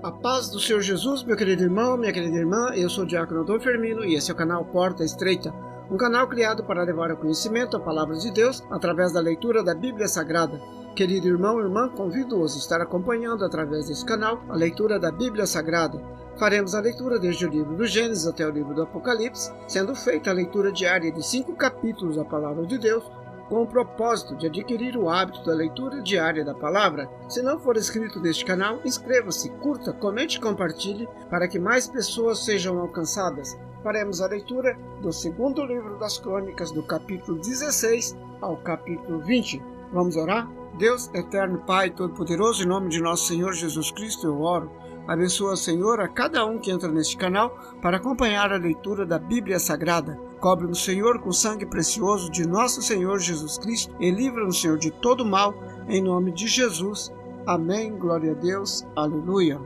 A paz do Senhor Jesus, meu querido irmão, minha querida irmã, eu sou o Diácono Antônio Firmino e esse é o canal Porta Estreita, um canal criado para levar ao conhecimento a palavra de Deus através da leitura da Bíblia Sagrada. Querido irmão e irmã, convido-os a estar acompanhando através desse canal a leitura da Bíblia Sagrada. Faremos a leitura desde o livro do Gênesis até o livro do Apocalipse, sendo feita a leitura diária de 5 capítulos da palavra de Deus, com o propósito de adquirir o hábito da leitura diária da palavra. Se não for inscrito neste canal, inscreva-se, curta, comente e compartilhe para que mais pessoas sejam alcançadas. Faremos a leitura do segundo livro das Crônicas, do capítulo 16 ao capítulo 20. Vamos orar? Deus, eterno Pai Todo-Poderoso, em nome de nosso Senhor Jesus Cristo, eu oro. Abençoa, Senhor, a cada um que entra neste canal para acompanhar a leitura da Bíblia Sagrada. Cobre-nos, Senhor, com o sangue precioso de nosso Senhor Jesus Cristo e livra-nos, Senhor, de todo mal, em nome de Jesus. Amém. Glória a Deus. Aleluia.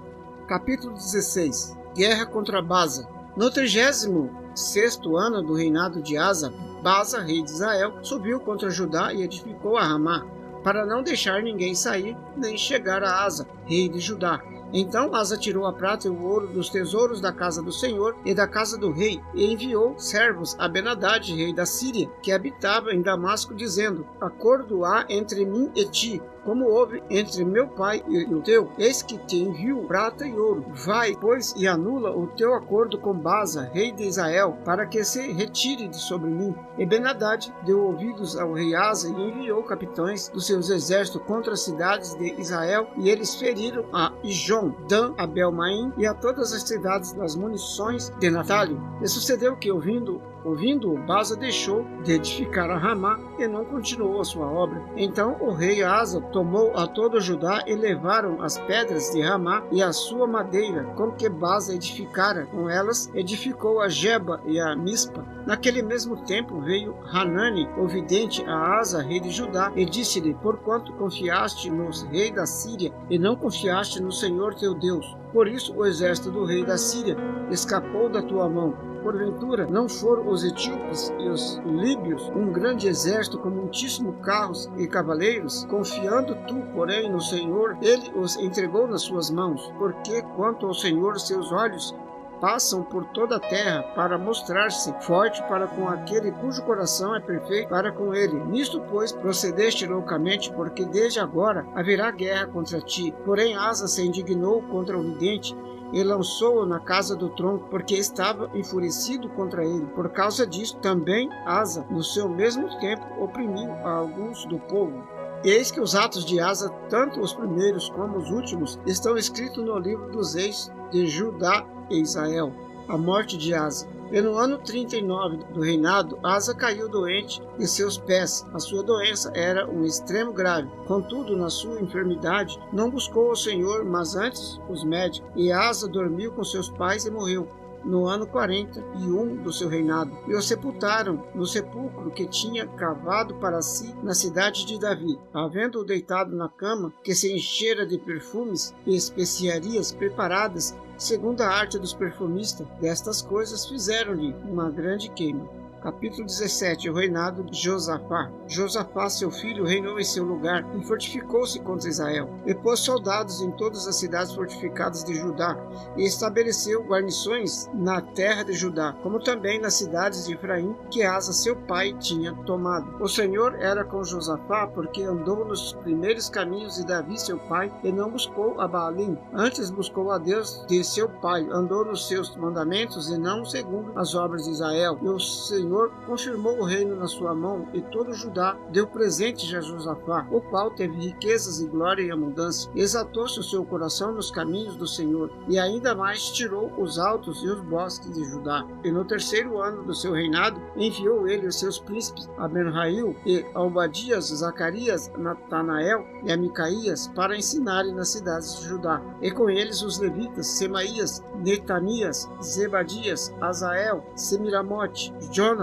Capítulo 16. Guerra contra Baza. No 36º ano do reinado de Asa, Baza, rei de Israel, subiu contra Judá e edificou a Ramá, para não deixar ninguém sair, nem chegar a Asa, rei de Judá. Então Asa tirou a prata e o ouro dos tesouros da casa do Senhor e da casa do rei, e enviou servos a Ben-Hadad, rei da Síria, que habitava em Damasco, dizendo: acordo há entre mim e ti, como houve entre meu pai e o teu. Eis que te envio prata e ouro. Vai, pois, e anula o teu acordo com Baza, rei de Israel, para que se retire de sobre mim. E Ben-Hadad deu ouvidos ao rei Asa e enviou capitães dos seus exércitos contra as cidades de Israel, e eles feriram a Ijon, Dan, Abel-Maim e a todas as cidades das munições de Natalio. E sucedeu que, ouvindo-o, Baza deixou de edificar a Ramá e não continuou a sua obra. Então o rei Asa tomou a todo Judá e levaram as pedras de Ramá e a sua madeira, com que Baza edificara. Com elas edificou a Geba e a Mispa. Naquele mesmo tempo veio Hanani, o vidente, a Asa, rei de Judá, e disse-lhe: porquanto confiaste no rei da Síria e não confiaste no Senhor teu Deus, por isso o exército do rei da Síria escapou da tua mão. Porventura, não foram os etíopes e os líbios um grande exército com muitíssimos carros e cavaleiros? Confiando tu, porém, no Senhor, ele os entregou nas suas mãos. Porque, quanto ao Senhor, seus olhos passam por toda a terra para mostrar-se forte para com aquele cujo coração é perfeito para com ele. Nisto, pois, procedeste loucamente, porque desde agora haverá guerra contra ti. Porém, Asa se indignou contra o vidente e lançou-o na casa do tronco, porque estava enfurecido contra ele. Por causa disso, também Asa, no seu mesmo tempo, oprimiu a alguns do povo. Eis que os atos de Asa, tanto os primeiros como os últimos, estão escritos no livro dos reis de Judá e Israel. A morte de Asa. E no ano 39 do reinado, Asa caiu doente de seus pés. A sua doença era um extremo grave. Contudo, na sua enfermidade, não buscou o Senhor, mas antes os médicos. E Asa dormiu com seus pais e morreu no ano 41 do seu reinado, e o sepultaram no sepulcro que tinha cavado para si na cidade de Davi, havendo-o deitado na cama que se enchera de perfumes e especiarias preparadas segundo a arte dos perfumistas. Destas coisas fizeram-lhe uma grande queima. Capítulo 17. O reinado de Josafá. Josafá, seu filho, reinou em seu lugar e fortificou-se contra Israel. E pôs soldados em todas as cidades fortificadas de Judá, e estabeleceu guarnições na terra de Judá, como também nas cidades de Efraim, que Asa, seu pai, tinha tomado. O Senhor era com Josafá, porque andou nos primeiros caminhos de Davi, seu pai, e não buscou a Baalim. Antes buscou a Deus de seu pai, andou nos seus mandamentos e não segundo as obras de Israel. E o Senhor confirmou o reino na sua mão, e todo Judá deu presentes a Josafá, o qual teve riquezas e glória e abundância. Exaltou-se o seu coração nos caminhos do Senhor, e ainda mais tirou os altos e os bosques de Judá. E no 3º ano do seu reinado, enviou ele os seus príncipes, a Ben-Hail e a Obadias, Zacarias, Natanael e a Micaías, para ensinarem nas cidades de Judá. E com eles os levitas, Semaías, Netanias, Zebadias, Azael, Semiramote, Jonatas,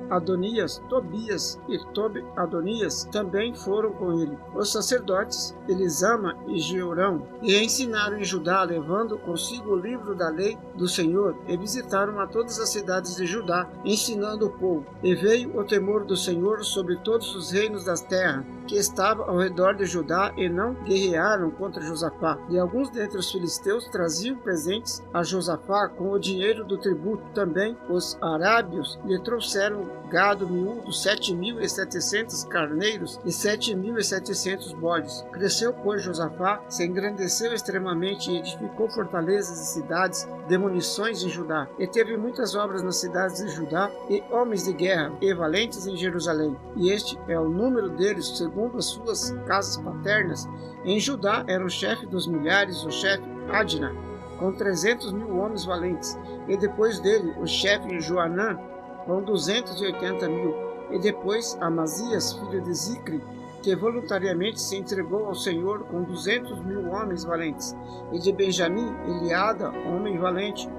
Adonias, Tobias e Tobi-Adonias também foram com ele. Os sacerdotes Elisama e Jeorão, e ensinaram em Judá, levando consigo o livro da lei do Senhor, e visitaram a todas as cidades de Judá, ensinando o povo. E veio o temor do Senhor sobre todos os reinos da terra, que estava ao redor de Judá e não guerrearam contra Josafá. E alguns dentre os filisteus traziam presentes a Josafá com o dinheiro do tributo. Também os arábios lhe trouxeram gado miúdo, 7.700 carneiros e 7.700 bodes. Cresceu, pois, Josafá, se engrandeceu extremamente e edificou fortalezas e cidades de munições em Judá. E teve muitas obras nas cidades de Judá e homens de guerra e valentes em Jerusalém. E este é o número deles segundo as suas casas paternas. Em Judá era o chefe dos milhares, o chefe Adna, com 300.000 homens valentes. E depois dele o chefe Joanã, com 280.000. E depois Amazias, filho de Zicri, que voluntariamente se entregou ao Senhor com 200.000 homens valentes. E de Benjamim, Eliada, homem valente,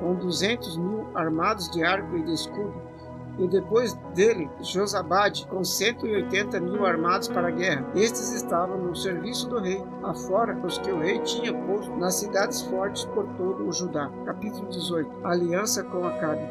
com 200.000 armados de arco e de escudo. E depois dele, Josabade, com 180.000 armados para a guerra. Estes estavam no serviço do rei, afora os que o rei tinha posto nas cidades fortes por todo o Judá. Capítulo 18. Aliança com Acabe.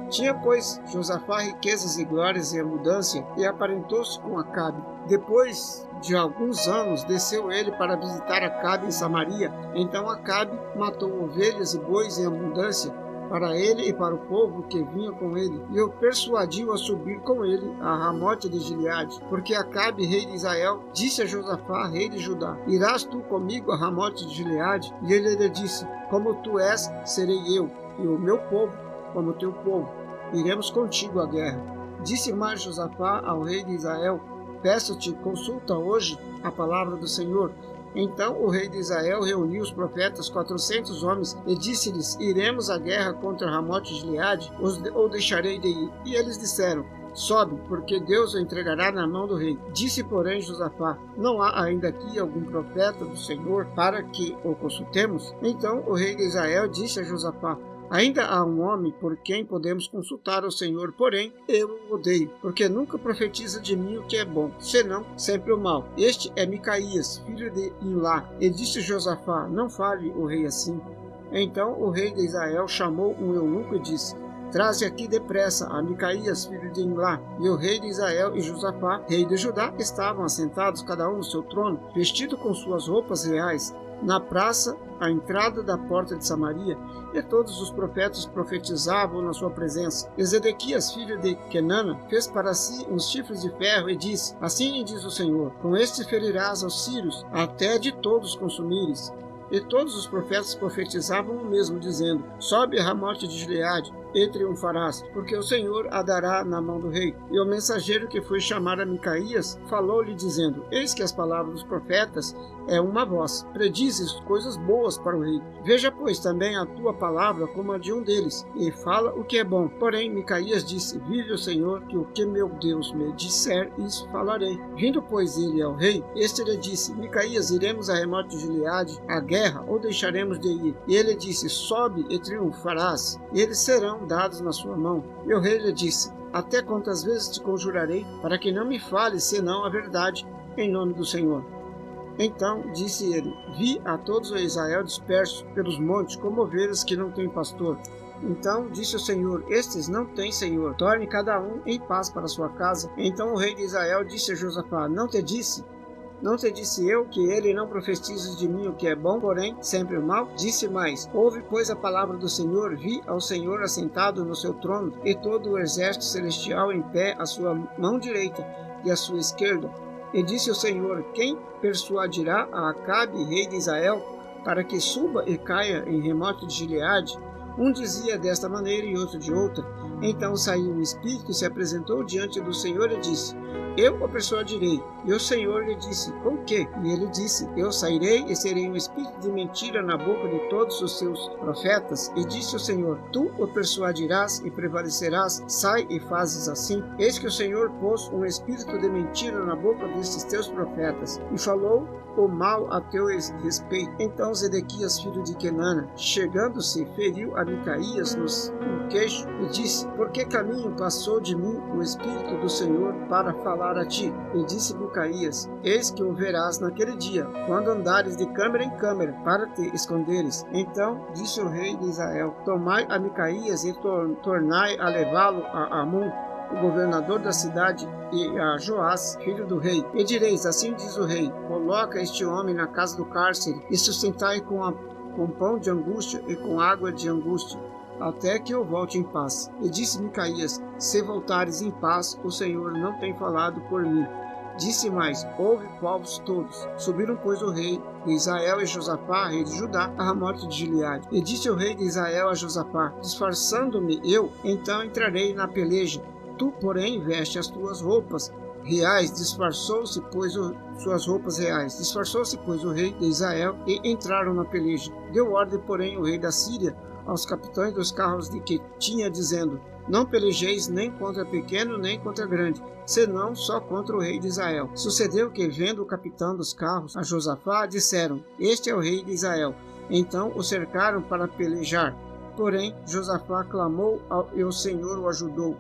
Tinha, pois, Josafá riquezas e glórias e abundância, e aparentou-se com Acabe. Depois de alguns anos, desceu ele para visitar Acabe em Samaria. Então Acabe matou ovelhas e bois em abundância, para ele e para o povo que vinha com ele, e o persuadiu a subir com ele a Ramote de Gileade, porque Acabe, rei de Israel, disse a Josafá, rei de Judá: irás tu comigo a Ramote de Gileade? E ele lhe disse: como tu és, serei eu, e o meu povo como teu povo. Iremos contigo à guerra. Disse mais Josafá ao rei de Israel: peço-te, consulta hoje a palavra do Senhor. Então o rei de Israel reuniu os profetas, 400 homens, e disse-lhes: iremos à guerra contra Ramote de Gileade, ou deixarei de ir? E eles disseram: sobe, porque Deus o entregará na mão do rei. Disse, porém, Josafá: não há ainda aqui algum profeta do Senhor para que o consultemos? Então o rei de Israel disse a Josafá: ainda há um homem por quem podemos consultar o Senhor, porém eu o odeio, porque nunca profetiza de mim o que é bom, senão sempre o mal. Este é Micaías, filho de Imlá. E disse Josafá: não fale o rei assim. Então o rei de Israel chamou um eunuco e disse: traze aqui depressa a Micaías, filho de Imlá. E o rei de Israel e Josafá, rei de Judá, estavam assentados cada um no seu trono, vestido com suas roupas reais, na praça, à entrada da porta de Samaria, e todos os profetas profetizavam na sua presença. E Zedequias, filho de Kenana, fez para si uns chifres de ferro e disse: assim diz o Senhor: com este ferirás aos sírios, até de todos consumires. E todos os profetas profetizavam o mesmo, dizendo: sobe a Ramote de Gileade e triunfarás, porque o Senhor a dará na mão do rei. E o mensageiro que foi chamar a Micaías falou-lhe, dizendo: eis que as palavras dos profetas é uma voz, predizes coisas boas para o rei. Veja, pois, também a tua palavra como a de um deles, e fala o que é bom. Porém Micaías disse: vive o Senhor, que o que meu Deus me disser, isso falarei. Vindo, pois, ele ao rei, este lhe disse: Micaías, iremos a Ramote de Gileade à guerra, ou deixaremos de ir? E ele disse: sobe e triunfarás, e eles serão dados na sua mão. E o rei lhe disse: até quantas vezes te conjurarei, para que não me fales senão a verdade, em nome do Senhor? Então disse ele: vi a todos o Israel dispersos pelos montes, como ovelhas que não têm pastor. Então disse o Senhor: estes não têm senhor, torne cada um em paz para sua casa. Então o rei de Israel disse a Josafá: não te disse eu que ele não profetiza de mim o que é bom, porém sempre o mal? Disse mais: ouve, pois, a palavra do Senhor. Vi ao Senhor assentado no seu trono, e todo o exército celestial em pé à sua mão direita e à sua esquerda. E disse o Senhor: quem persuadirá a Acabe, rei de Israel, para que suba e caia em Ramote de Gileade? Um dizia desta maneira e outro de outra. Então saiu um espírito e se apresentou diante do Senhor e disse: eu o persuadirei. E o Senhor lhe disse: com que? E ele disse: eu sairei e serei um espírito de mentira na boca de todos os seus profetas. E disse o Senhor: tu o persuadirás e prevalecerás. Sai e fazes assim. Eis que o Senhor pôs um espírito de mentira na boca destes teus profetas, e falou o mal a teu respeito. Então Zedequias, filho de Kenana, chegando-se, feriu a Micaías no queixo e disse: por que caminho passou de mim o Espírito do Senhor para falar a ti? E disse Micaías: eis que o verás naquele dia, quando andares de câmara em câmara, para te esconderes. Então disse o rei de Israel: tomai a Micaías e tornai a levá-lo a Amon, o governador da cidade, e a Joás, filho do rei. E direis, assim diz o rei, coloca este homem na casa do cárcere, e sustentai com pão de angústia e com água de angústia, até que eu volte em paz. E disse Micaías, se voltares em paz, o Senhor não tem falado por mim. Disse mais, ouve povos todos. Subiram, pois, o rei de Israel e Josafá, rei de Judá, à morte de Gileade. E disse o rei de Israel a Josafá, disfarçando-me eu, então entrarei na peleja. Tu, porém, veste as tuas roupas reais. Disfarçou-se, pois, suas roupas reais. Disfarçou-se, pois, o rei de Israel, e entraram na peleja. Deu ordem, porém, o rei da Síria aos capitães dos carros de que tinha, dizendo, não pelejeis nem contra pequeno, nem contra grande, senão só contra o rei de Israel. Sucedeu que, vendo o capitão dos carros a Josafá, disseram, este é o rei de Israel. Então o cercaram para pelejar. Porém, Josafá clamou e o Senhor o ajudou,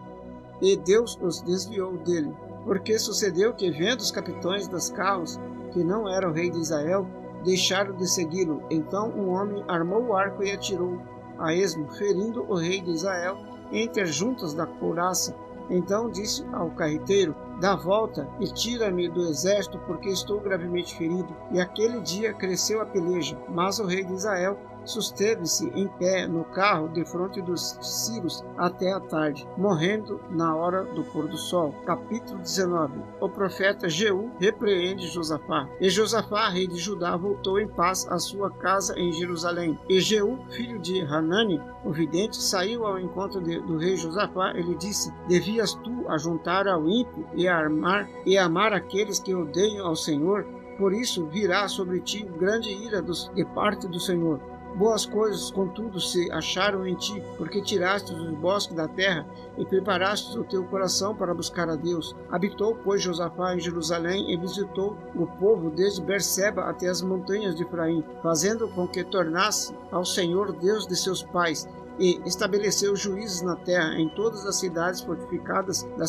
e Deus os desviou dele. Porque sucedeu que, vendo os capitães dos carros, que não era o rei de Israel, deixaram de segui-lo. Então um homem armou o arco e atirou a esmo, ferindo o rei de Israel entre as juntas da couraça. Então disse ao carreteiro, dá volta e tira-me do exército, porque estou gravemente ferido. E aquele dia cresceu a peleja, mas o rei de Israel susteve-se em pé no carro defronte dos sírios até a tarde, morrendo na hora do pôr do sol. Capítulo 19. O profeta Jeú repreende Josafá. E Josafá, rei de Judá, voltou em paz à sua casa em Jerusalém. E Jeú, filho de Hanani, o vidente, saiu ao encontro do rei Josafá. Ele disse, devias tu ajuntar ao ímpio e amar aqueles que odeiam ao Senhor? Por isso virá sobre ti grande ira de parte do Senhor. Boas coisas, contudo, se acharam em ti, porque tiraste os bosques da terra e preparaste o teu coração para buscar a Deus. Habitou, pois, Josafá em Jerusalém e visitou o povo desde Berseba até as montanhas de Efraim, fazendo com que tornasse ao Senhor Deus de seus pais, e estabeleceu juízes na terra em todas as cidades fortificadas, de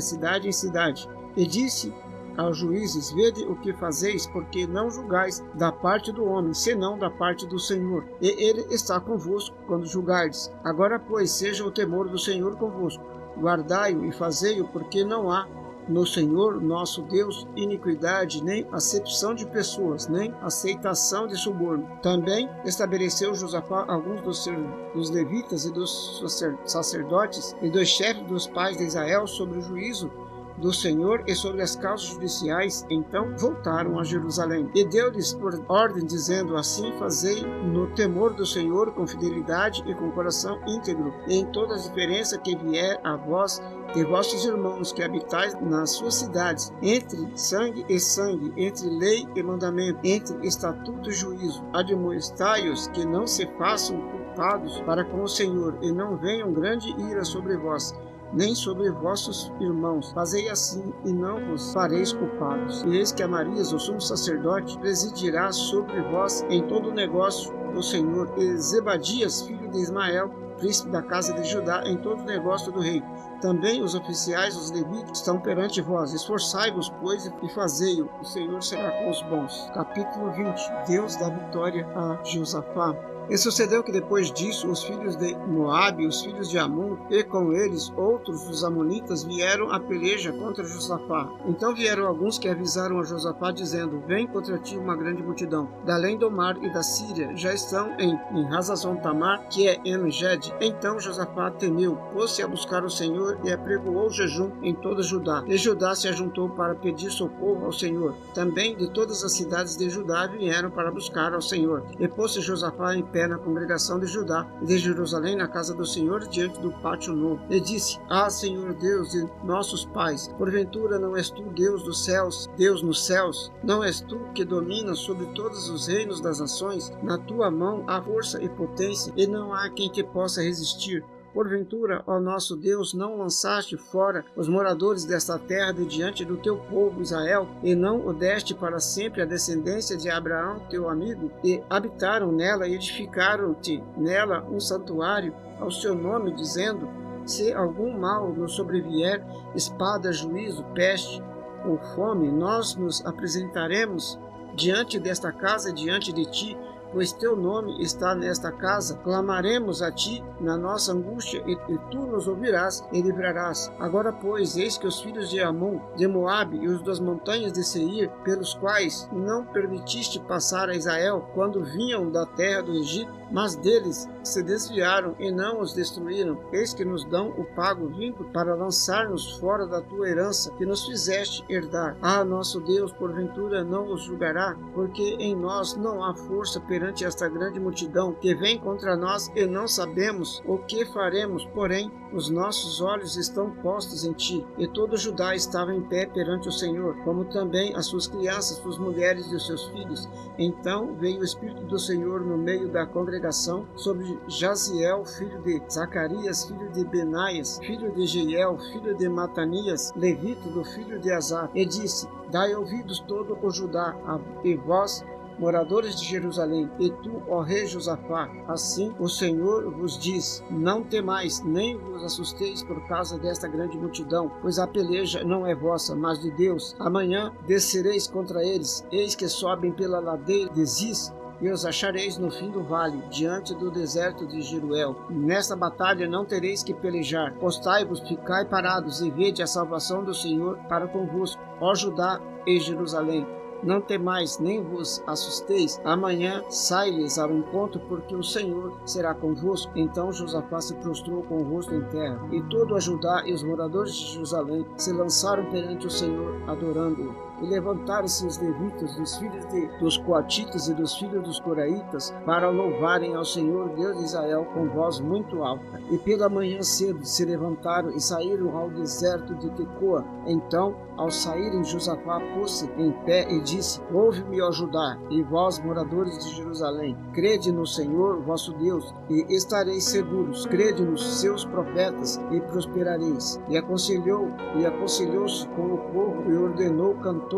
cidade em cidade. E disse aos juízes, vede o que fazeis, porque não julgais da parte do homem, senão da parte do Senhor. E ele está convosco quando julgardes. Agora, pois, seja o temor do Senhor convosco. Guardai-o e fazei-o, porque não há no Senhor nosso Deus iniquidade, nem acepção de pessoas, nem aceitação de suborno. Também estabeleceu Josafá alguns dos levitas e dos sacerdotes e dos chefes dos pais de Israel sobre o juízo do Senhor e sobre as causas judiciais. Então voltaram a Jerusalém. E deu-lhes por ordem, dizendo, assim fazei no temor do Senhor, com fidelidade e com coração íntegro, e em toda a diferença que vier a vós de vossos irmãos que habitais nas suas cidades, entre sangue e sangue, entre lei e mandamento, entre estatuto e juízo. Admoestai-os que não se façam culpados para com o Senhor, e não venham grande ira sobre vós, nem sobre vossos irmãos. Fazei assim, e não vos fareis culpados. E eis que Amarias, o sumo sacerdote, presidirá sobre vós em todo o negócio do Senhor, e Zebadias, filho de Ismael, príncipe da casa de Judá, em todo o negócio do rei. Também os oficiais, os levitas, estão perante vós. Esforçai-vos, pois, e fazei-o. O Senhor será com os bons. Capítulo 20. Deus dá vitória a Josafá. E sucedeu que depois disso os filhos de Moabe, os filhos de Amon, e com eles outros dos amonitas, vieram à peleja contra Josafá. Então vieram alguns que avisaram a Josafá, dizendo, vem contra ti uma grande multidão, da além do mar e da Síria, já estão em Hazazon Tamar, que é En-Gede. Então Josafá temeu, pôs-se a buscar o Senhor e apregoou jejum em toda Judá. E Judá se ajuntou para pedir socorro ao Senhor. Também de todas as cidades de Judá vieram para buscar ao Senhor. E pôs-se Josafá em pé na congregação de Judá e de Jerusalém na casa do Senhor diante do pátio novo. E disse, Senhor Deus de nossos pais, porventura não és tu Deus dos céus, Deus nos céus? Não és tu que dominas sobre todos os reinos das nações? Na tua mão há força e potência, e não há quem te possa resistir. Porventura, ó nosso Deus, não lançaste fora os moradores desta terra de diante do teu povo Israel, e não o deste para sempre à descendência de Abraão, teu amigo, e habitaram nela e edificaram-te nela um santuário ao seu nome, dizendo, se algum mal nos sobrevier, espada, juízo, peste ou fome, nós nos apresentaremos diante desta casa, diante de ti, pois teu nome está nesta casa. Clamaremos a ti na nossa angústia, e tu nos ouvirás e livrarás. Agora, pois, eis que os filhos de Amon, de Moabe e os das montanhas de Seir, pelos quais não permitiste passar a Israel quando vinham da terra do Egito, mas deles se desviaram e não os destruíram, eis que nos dão o pago vindo para lançar-nos fora da tua herança que nos fizeste herdar. Ah, nosso Deus, porventura não os julgará, porque em nós não há força perante esta grande multidão que vem contra nós, e não sabemos o que faremos, porém os nossos olhos estão postos em ti. E todo Judá estava em pé perante o Senhor, como também as suas crianças, suas mulheres e os seus filhos. Então veio o Espírito do Senhor no meio da congregação sobre Jaziel, filho de Zacarias, filho de Benaias, filho de Jeiel, filho de Matanias, levita do filho de Asaf, e disse: Dai ouvidos todo o Judá, e vós, moradores de Jerusalém, e tu, ó rei Josafá, assim o Senhor vos diz: não temais, nem vos assusteis por causa desta grande multidão, pois a peleja não é vossa, mas de Deus. Amanhã descereis contra eles, eis que sobem pela ladeira de Ziz, e os achareis no fim do vale, diante do deserto de Jeruel. Nesta batalha não tereis que pelejar. Postai-vos, ficai parados, e vede a salvação do Senhor para convosco, ó Judá e Jerusalém. Não temais, nem vos assusteis. Amanhã sai-lhes ao encontro, porque o Senhor será convosco. Então Josafá se prostrou com o rosto em terra, e todo a Judá e os moradores de Jerusalém se lançaram perante o Senhor, adorando-o. E levantaram-se os levitas, dos filhos dos coatitas e dos filhos dos coraitas, para louvarem ao Senhor Deus de Israel com voz muito alta. E pela manhã cedo se levantaram e saíram ao deserto de Tecoa. Então, ao saírem, Josafá pôs-se em pé e disse: Ouve-me, ó Judá, e vós, moradores de Jerusalém, crede no Senhor vosso Deus, e estareis seguros. Crede nos seus profetas, e prosperareis. E aconselhou-se com o povo, e ordenou cantores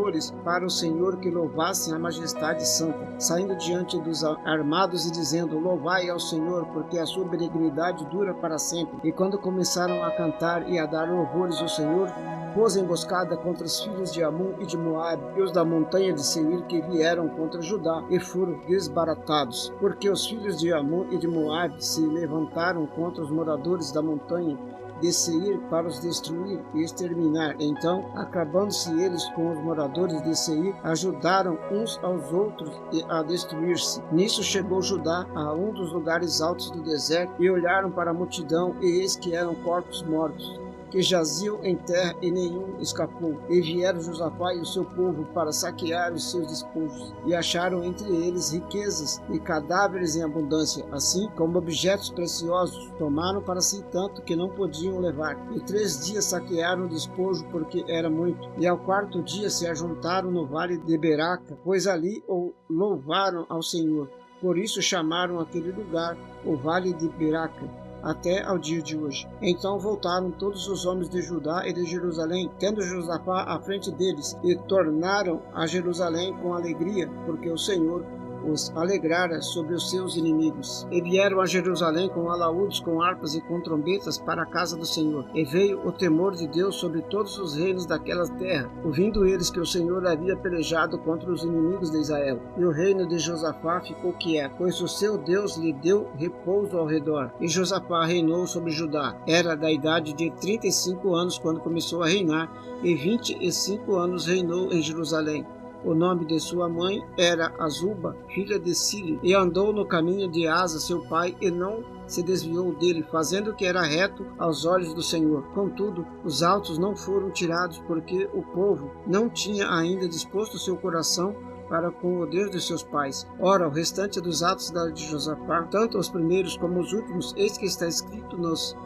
para o Senhor que louvassem a majestade santa, saindo diante dos armados e dizendo: Louvai ao Senhor, porque a sua benignidade dura para sempre. E quando começaram a cantar e a dar louvores ao Senhor, pôs emboscada contra os filhos de Amon e de Moabe e os da montanha de Seir, que vieram contra Judá, e foram desbaratados, porque os filhos de Amon e de Moabe se levantaram contra os moradores da montanha de Seir para os destruir e exterminar. Então, acabando-se eles com os moradores de Seir, ajudaram uns aos outros a destruir-se. Nisso chegou Judá a um dos lugares altos do deserto, e olharam para a multidão, e eis que eram corpos mortos, que jaziam em terra, e nenhum escapou. E vieram Josafá e o seu povo para saquear os seus despojos, e acharam entre eles riquezas e cadáveres em abundância, assim como objetos preciosos. Tomaram para si tanto que não podiam levar. E 3 dias saquearam o despojo, porque era muito. E ao 4º dia se ajuntaram no vale de Beraca, pois ali o louvaram ao Senhor. Por isso chamaram aquele lugar o Vale de Beraca, até ao dia de hoje. Então voltaram todos os homens de Judá e de Jerusalém, tendo Josafá à frente deles, e tornaram a Jerusalém com alegria, porque o Senhor os alegrara sobre os seus inimigos. E vieram a Jerusalém com alaúdes, com harpas e com trombetas para a casa do Senhor. E veio o temor de Deus sobre todos os reinos daquela terra, ouvindo eles que o Senhor havia pelejado contra os inimigos de Israel. E o reino de Josafá ficou quieto, pois o seu Deus lhe deu repouso ao redor. E Josafá reinou sobre Judá. Era da idade de 35 anos quando começou a reinar, e 25 anos reinou em Jerusalém. O nome de sua mãe era Azuba, filha de Sili, e andou no caminho de Asa, seu pai, e não se desviou dele, fazendo o que era reto aos olhos do Senhor. Contudo, os altos não foram tirados, porque o povo não tinha ainda disposto seu coração para com o Deus de seus pais. Ora, o restante dos atos de Josafá, tanto os primeiros como os últimos, eis que está escrito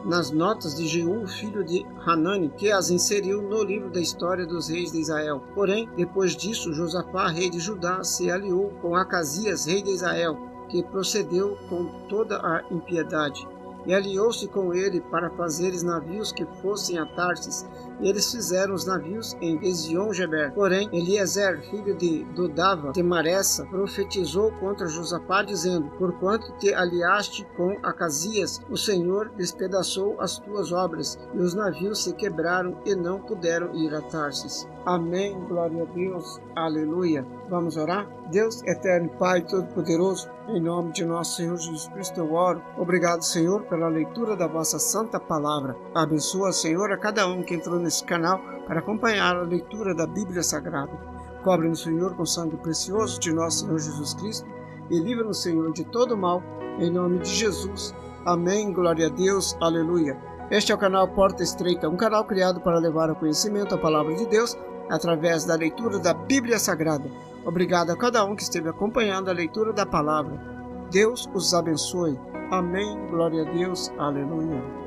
nas notas de Jeú, filho de Hanani, que as inseriu no livro da história dos reis de Israel. Porém, depois disso, Josafá, rei de Judá, se aliou com Acasias, rei de Israel, que procedeu com toda a impiedade, e aliou-se com ele para fazeres navios que fossem a Tarsis, Eles fizeram os navios em Ezion-Geber. Porém, Eliezer, filho de Dodava, de Maressa, profetizou contra Josafá, dizendo: Porquanto te aliaste com Acasias, o Senhor despedaçou as tuas obras, e os navios se quebraram e não puderam ir a Tarsis. Amém, glória a Deus, aleluia. Vamos orar? Deus eterno, Pai Todo-Poderoso, em nome de nosso Senhor Jesus Cristo eu oro. Obrigado, Senhor, pela leitura da vossa santa palavra. Abençoa, Senhor, a cada um que entrou nesse canal para acompanhar a leitura da Bíblia Sagrada. Cobre-nos, Senhor, com o sangue precioso de nosso Senhor Jesus Cristo e livra-nos, Senhor, de todo mal, em nome de Jesus. Amém, glória a Deus, aleluia. Este é o canal Porta Estreita, um canal criado para levar ao conhecimento a palavra de Deus através da leitura da Bíblia Sagrada. Obrigado a cada um que esteve acompanhando a leitura da palavra. Deus os abençoe. Amém, glória a Deus, aleluia.